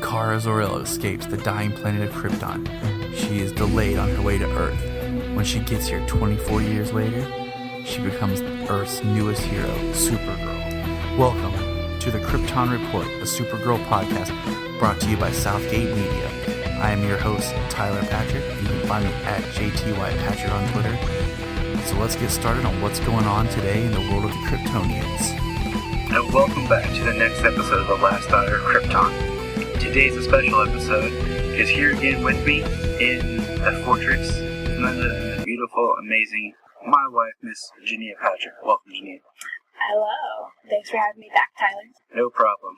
Kara Zor-El escapes the dying planet of Krypton. She is delayed on her way to Earth. When she gets here 24 years later, she becomes Earth's newest hero, Supergirl. Welcome to the Krypton Report, a Supergirl podcast brought to you by Southgate Media. I am your host, Tyler Patrick. You can find me at JTYPatrick on Twitter. So let's get started on what's going on today in the world of the Kryptonians. And welcome back to the next episode of The Last Daughter of Krypton. Today's a special episode, because here again with me in the fortress, none other than the beautiful, amazing, my wife, Miss Jania Patrick. Welcome, Jania. Hello. Thanks for having me back, Tyler. No problem.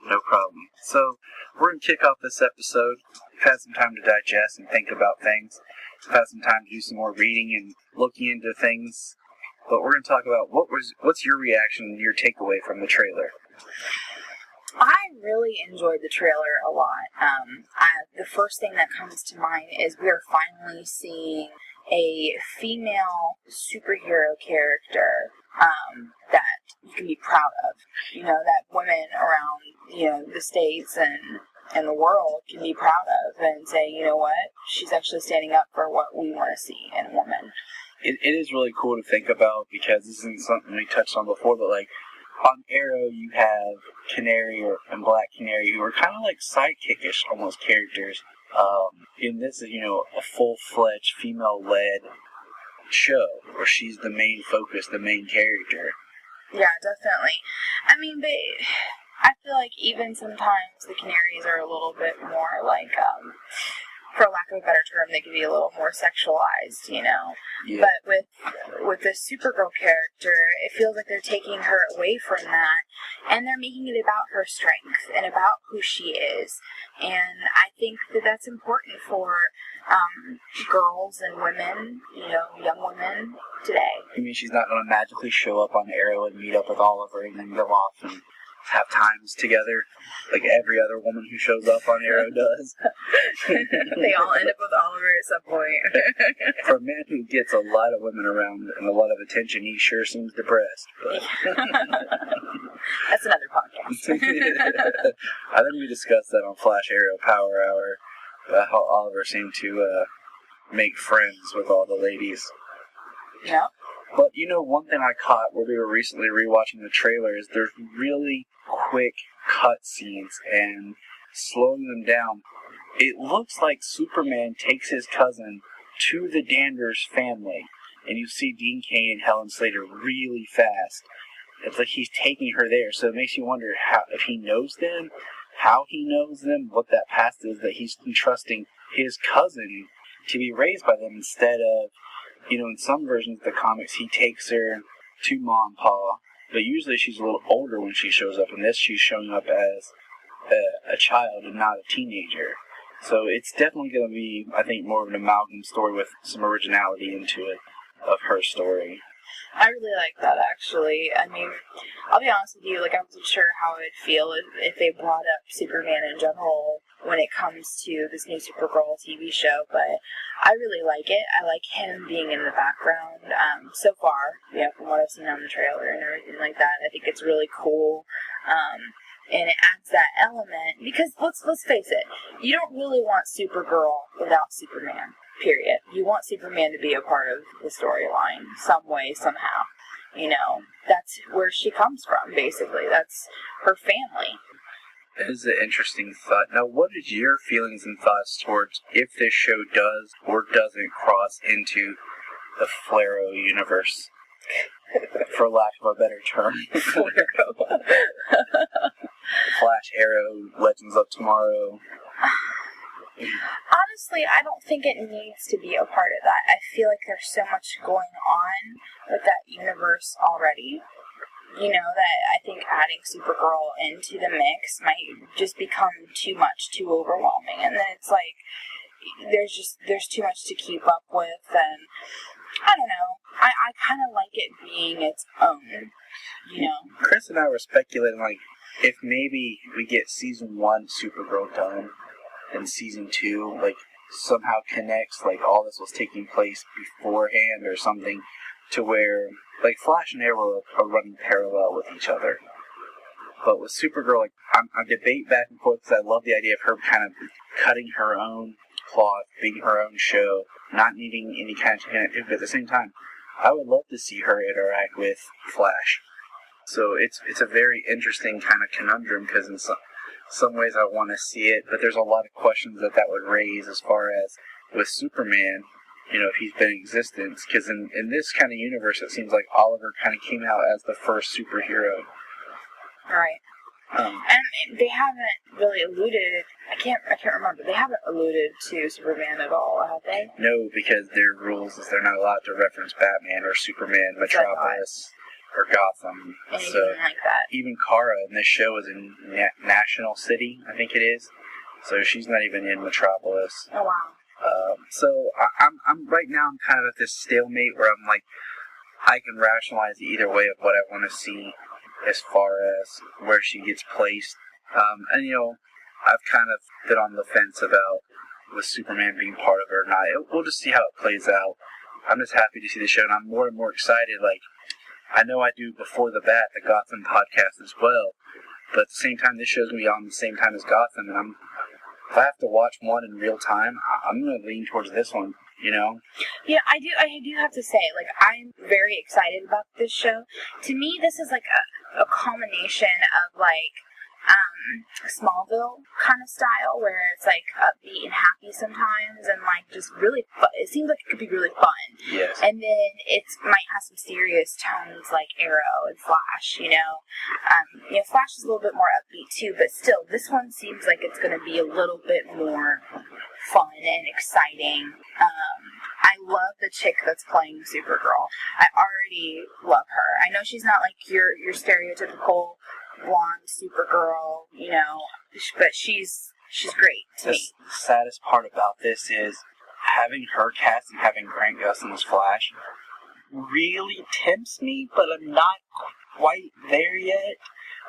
So, we're going to kick off this episode. We've had some time to digest and think about things. We've had some time to do some more reading and looking into things. But we're going to talk about what's your reaction, your takeaway from the trailer? I really enjoyed the trailer a lot. The first thing that comes to mind is we are finally seeing a female superhero character that you can be proud of. You know, that women around, the States and the world can be proud of and say, you know what, she's actually standing up for what we want to see in a woman. It is really cool to think about, because this isn't something we touched on before, but like, on Arrow, you have Canary and Black Canary, who are kind of like sidekickish almost characters. And this is, a full-fledged female-led show where she's the main focus, the main character. Yeah, definitely. I mean, I feel like even sometimes the Canaries are a little bit more like, for lack of a better term, they can be a little more sexualized, Yeah. But with the Supergirl character, it feels like they're taking her away from that, and they're making it about her strength and about who she is. And I think that that's important for girls and women, young women today. You mean she's not going to magically show up on Arrow and meet up with Oliver and then go off and have times together like every other woman who shows up on Arrow does? They all end up with Oliver at some point. For a man who gets a lot of women around and a lot of attention, he sure seems depressed. But that's another podcast. I think we discussed that on Flash Arrow Power Hour, about how Oliver seemed to make friends with all the ladies. Yeah. But, one thing I caught where we were recently rewatching the trailer is there's really quick cut scenes and slowing them down. It looks like Superman takes his cousin to the Danvers family, and you see Dean Cain and Helen Slater really fast. It's like he's taking her there, so it makes you wonder if he knows them, how he knows them, what that past is, that he's entrusting his cousin to be raised by them instead of, in some versions of the comics, he takes her to Mom and Pa, but usually she's a little older when she shows up. In this, she's showing up as a child and not a teenager. So it's definitely going to be, I think, more of an amalgam story with some originality into it of her story. I really like that, actually. I mean, I'll be honest with you, I wasn't sure how I'd feel if they brought up Superman in general when it comes to this new Supergirl TV show, but I really like it. I like him being in the background so far, from what I've seen on the trailer and everything like that. I think it's really cool, and it adds that element, because let's face it, you don't really want Supergirl without Superman. Period. You want Superman to be a part of the storyline, some way, somehow. That's where she comes from, basically. That's her family. That is an interesting thought. Now, what is your feelings and thoughts towards if this show does or doesn't cross into the Flaro universe? For lack of a better term. Flaro. Flash, Arrow, Legends of Tomorrow. Honestly, I don't think it needs to be a part of that. I feel like there's so much going on with that universe already. That I think adding Supergirl into the mix might just become too much, too overwhelming. And then it's like, there's too much to keep up with, and I don't know. I kind of like it being its own, Chris and I were speculating, if maybe we get season 1 Supergirl done, and season 2, somehow connects, all this was taking place beforehand or something, to where, like, Flash and Arrow are running parallel with each other. But with Supergirl, like, I debate back and forth because I love the idea of her kind of cutting her own cloth, being her own show, not needing any kind of connectivity. But at the same time, I would love to see her interact with Flash. So it's a very interesting kind of conundrum, because in some ways I want to see it, but there's a lot of questions that would raise as far as with Superman, if he's been in existence. Because in this kind of universe, it seems like Oliver kind of came out as the first superhero. Right. And they haven't really alluded. I can't remember. They haven't alluded to Superman at all, have they? No, because their rules is they're not allowed to reference Batman or Superman, Metropolis, or Gotham. Anything like that. Even Kara in this show is in National City, I think it is. So she's not even in Metropolis. Oh wow. So I'm right now. I'm kind of at this stalemate where I'm like, I can rationalize either way of what I want to see as far as where she gets placed. And I've kind of been on the fence about with Superman being part of it or not. We'll just see how it plays out. I'm just happy to see the show, and I'm more and more excited. Like, I know I do Before the Bat, the Gotham podcast as well, but at the same time, this show's going to be on the same time as Gotham, and if I have to watch one in real time, I'm going to lean towards this one, Yeah, I do have to say, like, I'm very excited about this show. To me, this is like a combination of, like, Smallville kind of style, where it's like upbeat and happy sometimes, and like just really fun. It seems like it could be really fun. Yes. And then it might have some serious tones like Arrow and Flash. Flash is a little bit more upbeat too, but still, this one seems like it's going to be a little bit more fun and exciting. I love the chick that's playing Supergirl. I already love her. I know she's not like your stereotypical blonde Supergirl, but she's great to me. The saddest part about this is having her cast and having Grant Gustin's Flash really tempts me, but I'm not quite there yet.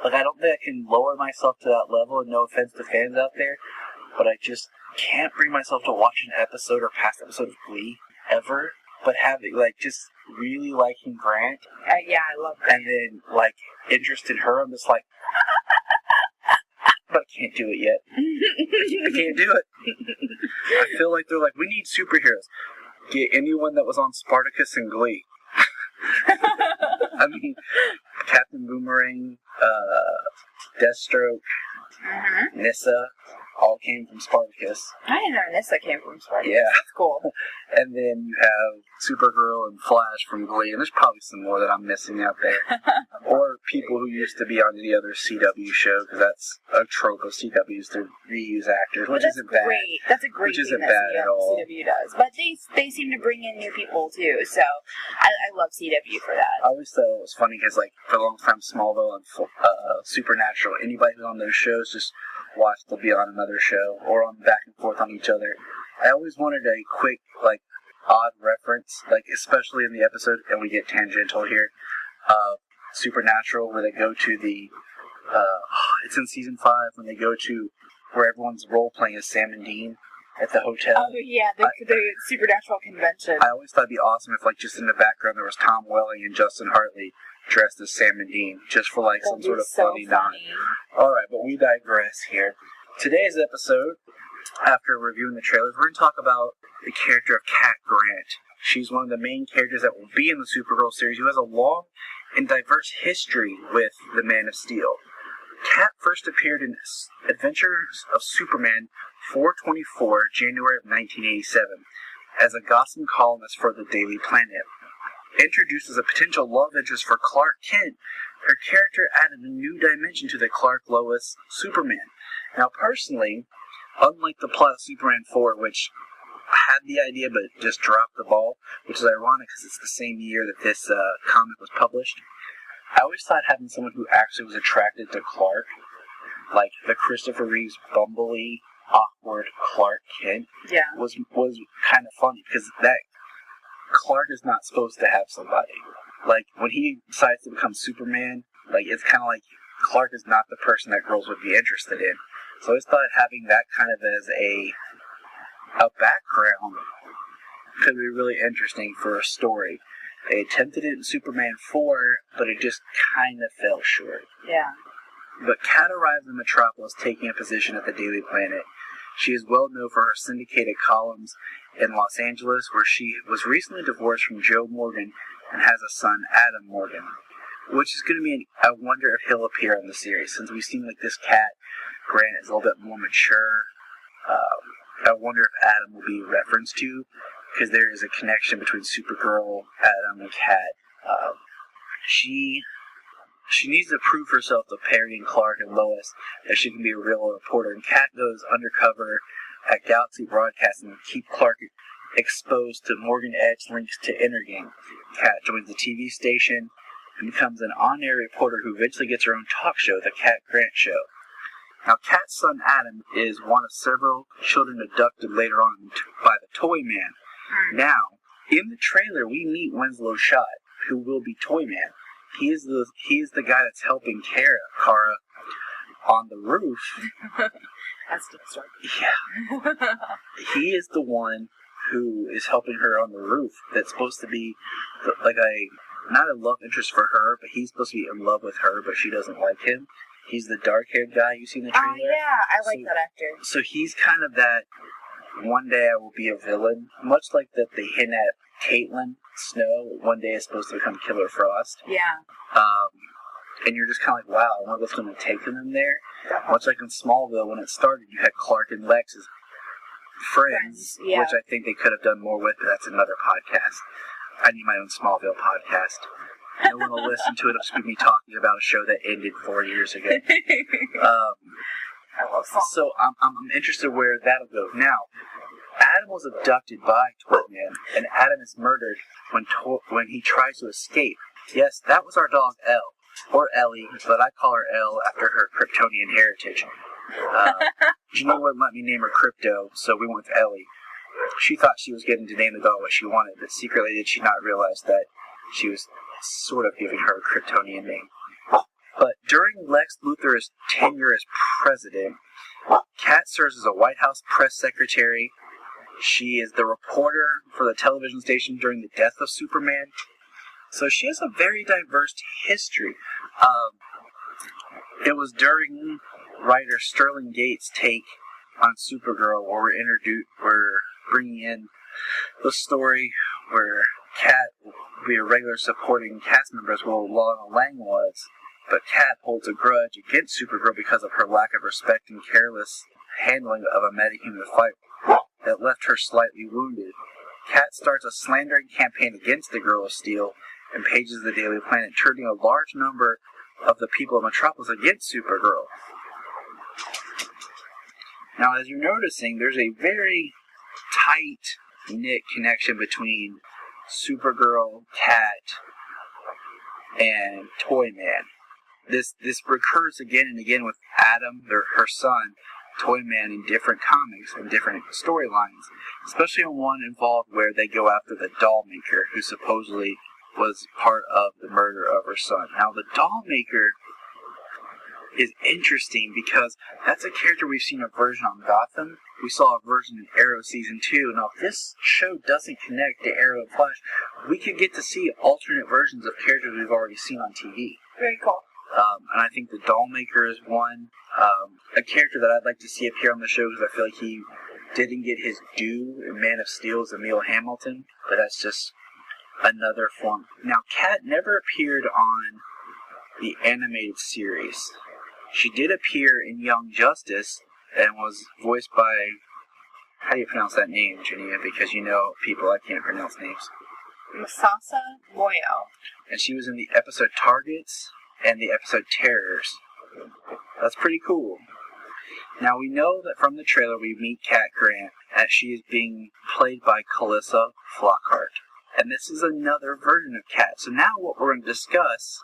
Like, I don't think I can lower myself to that level, and no offense to fans out there, but I just can't bring myself to watch an episode or past episode of Glee ever. But having, like, just really liking Grant. Yeah, I love Grant. And then, like, interest in her, I'm just like, but I can't do it yet. I can't do it. I feel like they're like, we need superheroes. Get anyone that was on Spartacus and Glee. I mean, Captain Boomerang, Deathstroke, Nyssa, all came from Spartacus. I didn't know Nyssa came from Spartacus. Yeah. That's cool. And then you have Supergirl and Flash from Glee, and there's probably some more that I'm missing out there. Or people who used to be on the other CW show, because that's a trope of CWs to reuse actors, which isn't bad. That's a great which thing isn't that bad at all. CW does. But they seem to bring in new people too, so I love CW for that. I always thought it was funny because, like, for a long time, Smallville and Supernatural, anybody who's on those shows just watched to be on another show or on back and forth on each other. I always wanted a quick, like, odd reference, like, especially in the episode, and we get tangential here, Supernatural, where they go to the, it's in season 5, when they go to where everyone's role-playing as Sam and Dean at the hotel. Oh, yeah, the Supernatural convention. I always thought it'd be awesome if, like, just in the background there was Tom Welling and Justin Hartley dressed as Sam and Dean, just for, like, some sort of funny nod. Alright, but we digress here. Today's episode, after reviewing the trailers, we're going to talk about the character of Cat Grant. She's one of the main characters that will be in the Supergirl series, who has a long and diverse history with the Man of Steel. Cat first appeared in Adventures of Superman 424, January of 1987, as a Gotham columnist for the Daily Planet. Introduced as a potential love interest for Clark Kent, her character added a new dimension to the Clark-Lois Superman. Now, personally, unlike the plot of Superman 4, which had the idea but just dropped the ball, which is ironic because it's the same year that this comic was published, I always thought having someone who actually was attracted to Clark, like the Christopher Reeves bumbly, awkward Clark Kent, was kind of funny, because that Clark is not supposed to have somebody. Like, when he decides to become Superman, like, it's kind of like Clark is not the person that girls would be interested in. So I always thought having that kind of as a background could be really interesting for a story. They attempted it in Superman 4, but it just kind of fell short. Yeah. But Kat arrives in Metropolis taking a position at the Daily Planet. She is well known for her syndicated columns in Los Angeles, where she was recently divorced from Joe Morgan and has a son, Adam Morgan, which is going to be, I wonder if he'll appear in the series, since we've seen like this Kat Grant is a little bit more mature. I wonder if Adam will be referenced to, because there is a connection between Supergirl, Adam, and Kat. She needs to prove herself to Perry and Clark and Lois that she can be a real reporter, and Kat goes undercover at Galaxy Broadcasting to keep Clark exposed to Morgan Edge links to Intergang. Kat joins the TV station and becomes an on-air reporter who eventually gets her own talk show, The Kat Grant Show. Now, Kat's son Adam is one of several children abducted later on by the Toy Man. Now, in the trailer, we meet Winslow Schott, who will be Toy Man. He is the guy that's helping Kara on the roof. That's the story. Yeah. He is the one who is helping her on the roof. That's supposed to be like not a love interest for her, but he's supposed to be in love with her, but she doesn't like him. He's the dark-haired guy you see in the trailer. Oh, yeah. I like that actor. So he's kind of that, one day I will be a villain, much like that they hint at Caitlin Snow, one day is supposed to become Killer Frost. Yeah. And you're just kind of like, wow, I wonder what's going to take them there. Much like in Smallville, when it started, you had Clark and Lex as friends, yeah. which I think they could have done more with, but that's another podcast. I need my own Smallville podcast. No one will listen to it. It'll just be me talking about a show that ended 4 years ago. I love Smallville. So I'm interested where that'll go. Now, Adam was abducted by Toyman, and Adam is murdered when he tries to escape. Yes, that was our dog Elle, or Ellie, but I call her Elle after her Kryptonian heritage. Janine wouldn't let me name her Crypto, so we went with Ellie. She thought she was getting to name the dog what she wanted, but secretly did she not realize that she was sort of giving her a Kryptonian name. But during Lex Luthor's tenure as president, Kat serves as a White House press secretary. She is the reporter for the television station during the death of Superman. So she has a very diverse history. It was during writer Sterling Gates' take on Supergirl where we're bringing in the story where Kat will be a regular supporting cast member as well Lana Lang was. But Kat holds a grudge against Supergirl because of her lack of respect and careless handling of a metahuman fight that left her slightly wounded. Kat starts a slandering campaign against the Girl of Steel and pages the Daily Planet, turning a large number of the people of Metropolis against Supergirl. Now, as you're noticing, there's a very tight-knit connection between Supergirl, Kat, and Toyman. This recurs again and again with Adam, her son, Toyman, in different comics and different storylines, especially in one involved where they go after the doll maker, who supposedly was part of the murder of her son. Now, the doll maker is interesting because that's a character we've seen a version on Gotham. We saw a version in Arrow Season 2. Now, if this show doesn't connect to Arrow and Flash, we could get to see alternate versions of characters we've already seen on TV. Very cool. And I think the Dollmaker is one. A character that I'd like to see appear on the show because I feel like he didn't get his due in Man of Steel is Emil Hamilton, but that's just another form. Now, Kat never appeared on the animated series. She did appear in Young Justice and was voiced by, how do you pronounce that name, Jania? Because you know people, I can't pronounce names. Masasa Moyo. And she was in the episode Targets and the episode Terrors. That's pretty cool. Now, we know that from the trailer we meet Kat Grant, that she is being played by Calissa Flockhart. And this is another version of Kat. So now what we're going to discuss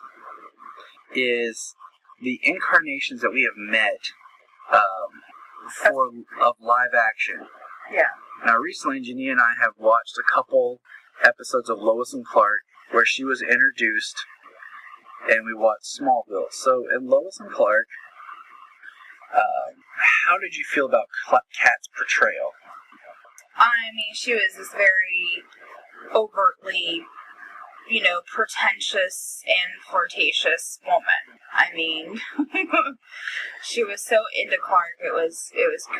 is the incarnations that we have met of live action. Yeah. Now, recently, Janine and I have watched a couple episodes of Lois and Clark where she was introduced, and we watched Smallville. So, in Lois and Clark, how did you feel about Kat's portrayal? I mean, she was this very overtly pretentious and flirtatious woman. I mean, she was so into Clark, it was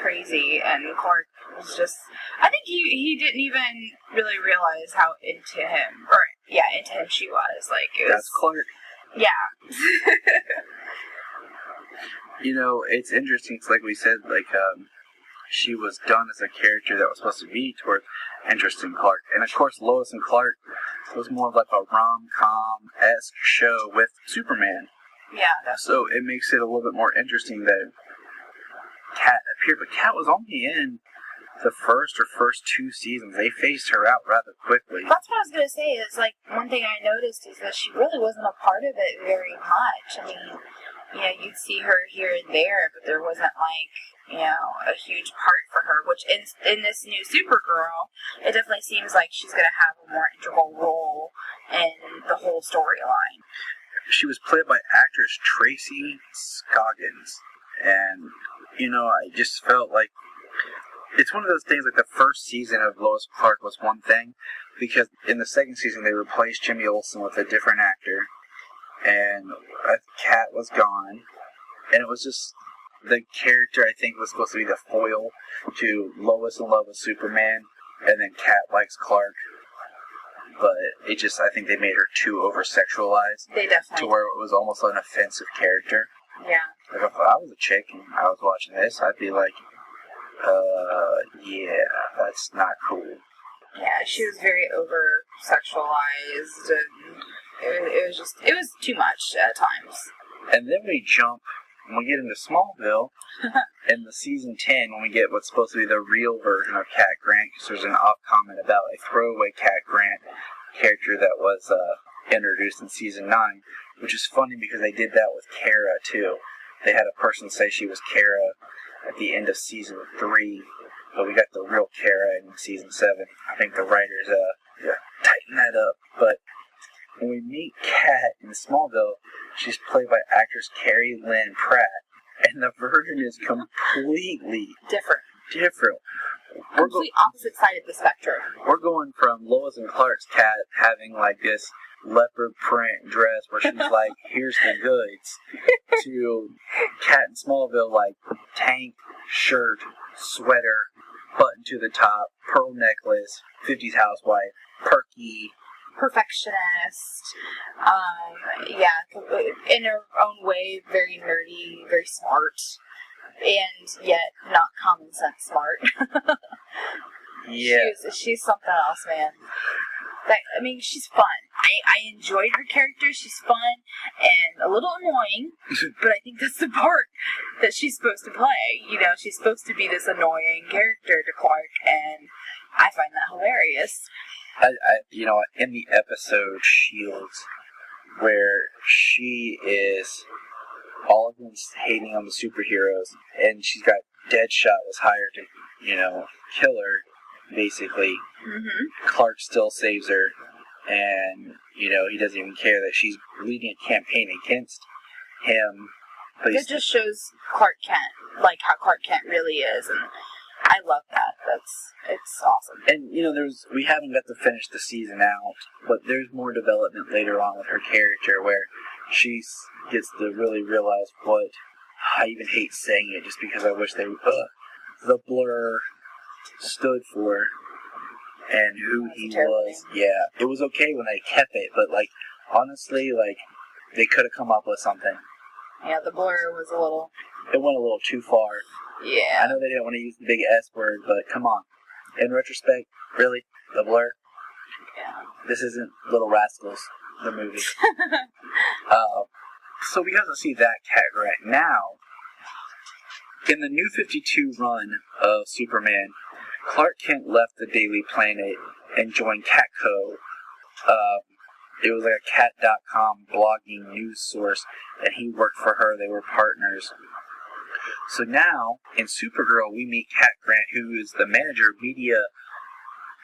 crazy, and Clark was just, I think he didn't even really realize how into him she was. Like, it was, that's Clark. Yeah. It's interesting. It's like we said, she was done as a character that was supposed to be toward interesting Clark. And of course, Lois and Clark was more of like a rom-com-esque show with Superman. Yeah. So it makes it a little bit more interesting that Kat appeared. But Kat was only in the first two seasons. They phased her out rather quickly. That's what I was going to say. Is like, one thing I noticed is that she really wasn't a part of it very much. I mean, you'd see her here and there, but there wasn't a huge part for her, which in this new Supergirl, it definitely seems like she's going to have a more integral role in the whole storyline. She was played by actress Tracy Scoggins, and, I just felt like it's one of those things, like the first season of Lois Clark was one thing, because in the second season they replaced Jimmy Olsen with a different actor, and Kat was gone, and it was just, the character I think was supposed to be the foil to Lois in love with Superman, and then Kat likes Clark, but I think they made her too over-sexualized. They definitely. To where it was almost an offensive character. Yeah. Like if I was a chick and I was watching this, I'd be like, yeah, that's not cool. Yeah, she was very over-sexualized, and it was too much at times. And then we get into Smallville, in the season 10, when we get what's supposed to be the real version of Cat Grant, because there's an off comment about a throwaway Cat Grant character that was introduced in season 9, which is funny because they did that with Kara, too. They had a person say she was Kara at the end of season 3, but we got the real Kara in season 7. I think the writers tightened that up, but when we meet Kat in Smallville, she's played by actress Carrie Lynn Pratt, and the version is completely different. Complete opposite side of the spectrum. We're going from Lois and Clark's Kat having like this leopard print dress where she's like, here's the goods, to Kat in Smallville like tank, shirt, sweater, button to the top, pearl necklace, 50s housewife, perky, perfectionist, in her own way, very nerdy, very smart, and yet not common sense smart. Yeah. She's something else, man. She's fun. I enjoyed her character. She's fun and a little annoying, but I think that's the part that she's supposed to play. She's supposed to be this annoying character to Clark, and I find that hilarious. In the episode Shields, where she is all against hating on the superheroes, and she's got Deadshot was hired to, kill her, basically. Mm-hmm. Clark still saves her, and, he doesn't even care that she's leading a campaign against him. But it just shows Clark Kent, like how Clark Kent really is, and I love that. It's awesome. And, we haven't got to finish the season out, but there's more development later on with her character where she gets to really realize what, I even hate saying it just because I wish the Blur stood for and who he was. Yeah, it was okay when they kept it, but, honestly, they could have come up with something. Yeah, the Blur was it went a little too far. Yeah. I know they didn't want to use the big S word, but come on. In retrospect, really? The Blur? Yeah. This isn't Little Rascals, the movie. So we got to see that Cat Grant. Now, in the New 52 run of Superman, Clark Kent left the Daily Planet and joined Catco. It was like a cat.com blogging news source, and he worked for her. They were partners. So now, in Supergirl, we meet Cat Grant, who is the manager of Media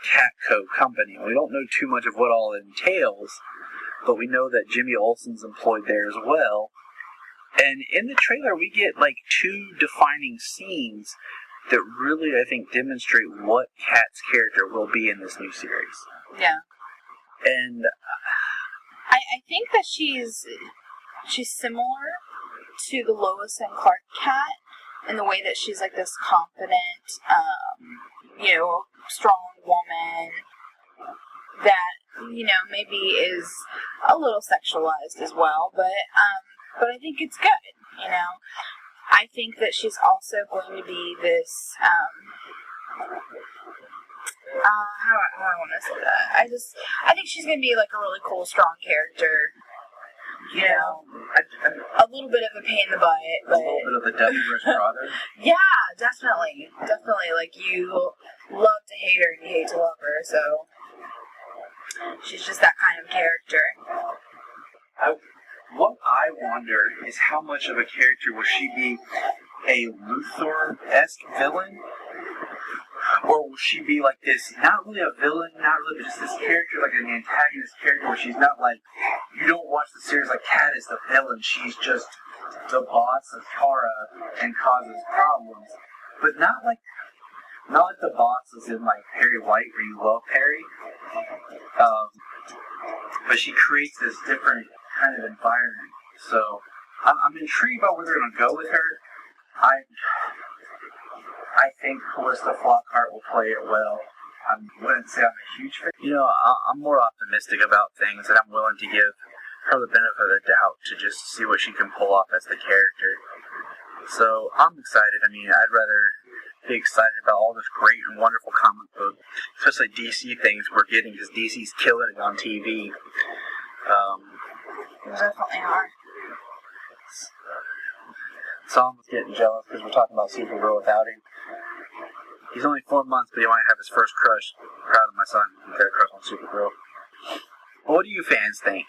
Catco Company. We don't know too much of what all it entails, but we know that Jimmy Olsen's employed there as well. And in the trailer, we get two defining scenes that really, I think, demonstrate what Cat's character will be in this new series. Yeah. And I think that she's similar to the Lois and Clark cat in the way that she's like this confident, strong woman that, maybe is a little sexualized as well, but I think it's good, I think that she's also going to be this, how do I want to say that? I think she's going to be like a really cool, strong character. A little bit of a pain in the butt, but a little bit of the devil wears Prada. Yeah, definitely. Like, you love to hate her and you hate to love her, so she's just that kind of character. What I wonder is how much of a character will she be a Luthor-esque villain? Or will she be like this, not really a villain, not really, but just this character, like an antagonist character, where she's not like, you don't watch the series like Kat is the villain, she's just the boss of Kara and causes problems. But not like the boss is in like Perry White, where you love Perry. But she creates this different kind of environment. So I'm intrigued about where they're going to go with her. I think Callista Flockhart will play it well. I wouldn't say I'm a huge fan. I'm more optimistic about things, and I'm willing to give her the benefit of the doubt to just see what she can pull off as the character. So I'm excited. I mean, I'd rather be excited about all this great and wonderful comic book, especially DC things we're getting, because DC's killing it on TV. They definitely are. So I'm getting jealous because we're talking about Supergirl without him. He's only 4 months, but he might have his first crush. Proud of my son. He's got a crush on Supergirl. What do you fans think?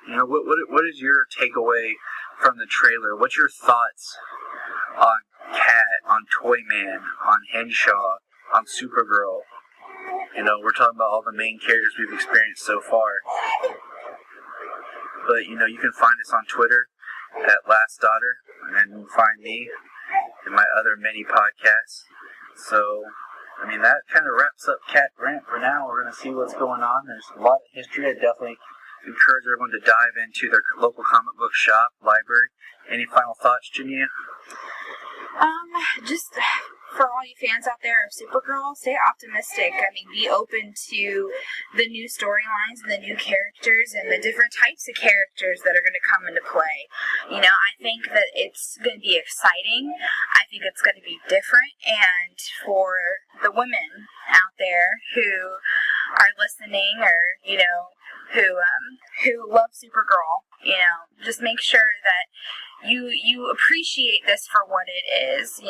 What is your takeaway from the trailer? What's your thoughts on Cat, on Toyman, on Henshaw, on Supergirl? We're talking about all the main characters we've experienced so far. But, you can find us on Twitter at Last Daughter, and then you can find me in my other many podcasts. So, that kind of wraps up Cat Grant for now. We're going to see what's going on. There's a lot of history. I definitely encourage everyone to dive into their local comic book shop, library. Any final thoughts, Jania? Just for all you fans out there of Supergirl, stay optimistic. Be open to the new storylines and the new characters and the different types of characters that are going to come into play. I think that it's going to be exciting. I think it's going to be different. And for the women out there who are listening or, who love Supergirl, just make sure that you appreciate this for what it is,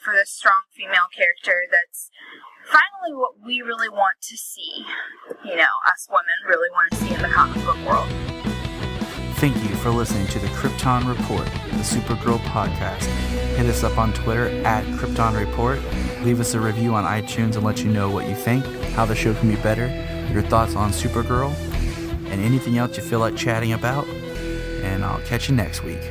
for this strong female character that's finally what we really want to see, us women really want to see in the comic book world. Thank you for listening to the Krypton Report, the Supergirl podcast. Hit us up on Twitter at Krypton Report. Leave us a review on iTunes and let you know what you think, how the show can be better, your thoughts on Supergirl, and anything else you feel like chatting about. And I'll catch you next week.